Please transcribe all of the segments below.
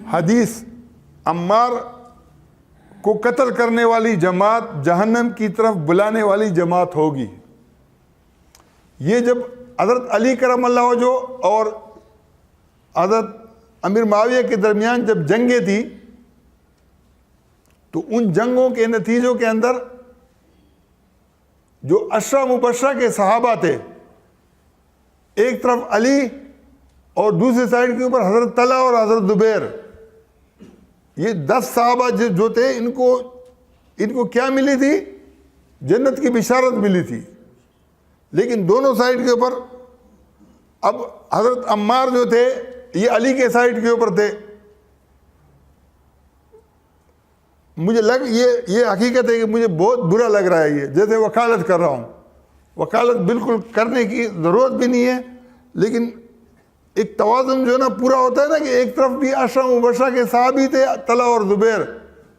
हदीस, अम्मार को कत्ल करने वाली जमात जहन्नम की तरफ बुलाने वाली जमात होगी। ये जब हज़रत अली करमल्लाहु वजहो और हज़रत अमीर मुआविया के दरमियान जब जंगें थी, तो उन जंगों के नतीजों के अंदर जो अशरा मुबशरा के सहाबा थे, एक तरफ अली और दूसरी साइड के ऊपर हज़रत तला और हज़रत जुबैर, ये 10 सहाबा जो थे, इनको क्या मिली थी? जन्नत की बिशारत मिली थी। लेकिन दोनों साइड के ऊपर अब हज़रत अम्मार जो थे, ये अली के साइड के ऊपर थे। मुझे ये हकीकत है कि मुझे बहुत बुरा लग रहा है, ये जैसे वकालत कर रहा हूँ। वकालत बिल्कुल करने की ज़रूरत भी नहीं है, लेकिन एक तवाज़ुन जो है ना पूरा होता है ना, कि एक तरफ भी अशरा मुबशरा के सहाबी थे, तला और जुबैर,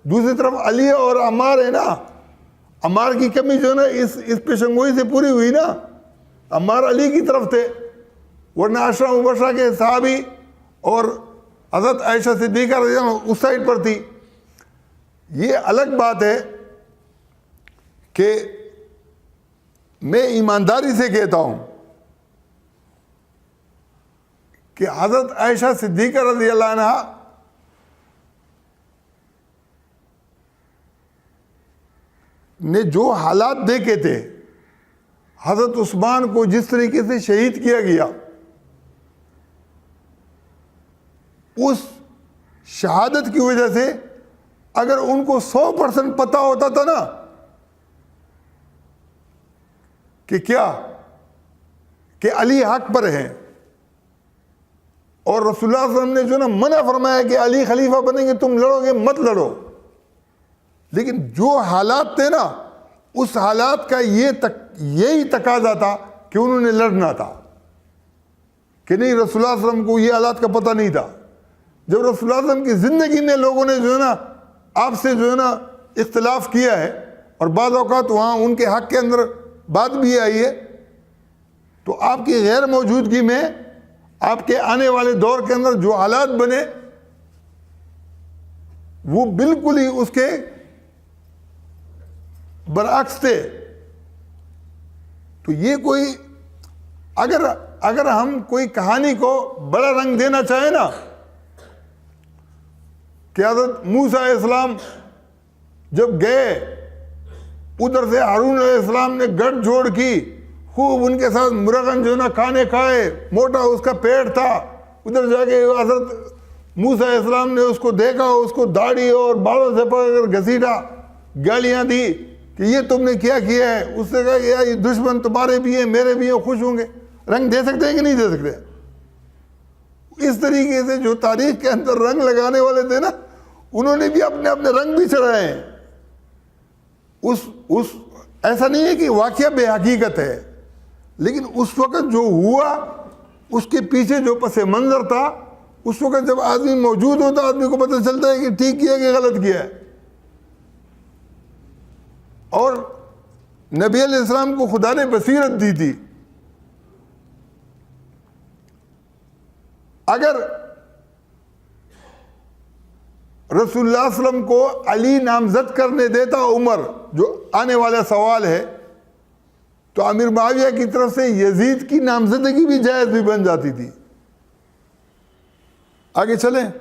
दूसरी तरफ अली और अम्मार है ना। अम्मार की कमी जो है ना इस पेशंगोई से पूरी हुई ना, अम्मार अली की तरफ थे, वरना अशरा मुबशरा के सहाबी और हज़रत आयशा सिद्दीक़ा रज़ियल्लाहु अन्हा उस साइड पर थी। ये अलग बात है कि मैं ईमानदारी से कहता हूँ कि हज़रत आयशा सिद्दीक़ा रज़ियल्लाहु अन्हा ने जो हालात देखे थे, हज़रत उस्मान को जिस तरीके से शहीद किया गया, उस शहादत की वजह से अगर उनको 100% पता होता था ना कि क्या कि अली हक पर हैं, और रसूलुल्लाह सल्लल्लाहु अलैहि वसल्लम ने जो ना मना फरमाया कि अली खलीफा बनेंगे, तुम लड़ोगे मत लड़ो, लेकिन जो हालात थे ना, उस हालात का यही तकाजा था कि उन्होंने लड़ना था, कि नहीं रसूलुल्लाह सल्लल्लाहु अलैहि वसल्लम को ये हालात का पता नहीं था। जब रसूलुल्लाह सल्लल्लाहु अलैहि वसल्लम की ज़िंदगी में लोगों ने जो है ना आपसे जो है ना इख्तिलाफ किया है, और बाद औक़ात वहाँ उनके हक़ के अंदर बात भी आई है, तो आपकी गैर मौजूदगी में आपके आने वाले दौर के अंदर जो हालात बने, वो बिल्कुल ही उसके बरअक्स थे। तो ये कोई अगर हम कोई कहानी को बड़ा रंग देना चाहें ना, कि हज़रत मूसा अलैहिस्सलाम जब गए, उधर से हारून अलैहिस्सलाम ने गठजोड़ की, खूब उनके साथ मुरगन जो ना खाने खाए, मोटा उसका पेट था, उधर जाके हज़रत मूसा अलैहिस्सलाम ने उसको देखा, उसको दाढ़ी और बालों से पकड़ घसीटा, गालियाँ दी कि ये तुमने क्या किया है। उससे कहा कि यार ये दुश्मन तुम्हारे भी हैं, मेरे भी हैं, खुश होंगे। रंग दे सकते हैं कि नहीं दे सकते? इस तरीके से जो तारीख के अंदर रंग लगाने वाले थे ना, उन्होंने भी अपने अपने रंग भी चढ़ाए हैं। उस ऐसा नहीं है कि वाक़या बेहकीकत है, लेकिन उस वक़्त जो हुआ उसके पीछे जो पस मंज़र था, उस वक़्त जब आदमी मौजूद होता, आदमी को पता चलता है कि ठीक किया कि गलत किया है। और नबी अलैहिस्सलाम को खुदा ने बसीरत दी थी। अगर रसूलुल्लाह सल्लल्लाहु अलैहि वसल्लम को अली नामजद करने देता उमर, जो आने वाला सवाल है, तो अमीर मुआविया की तरफ से यजीद की नामजदगी भी जायज़ भी बन जाती थी। आगे चलें।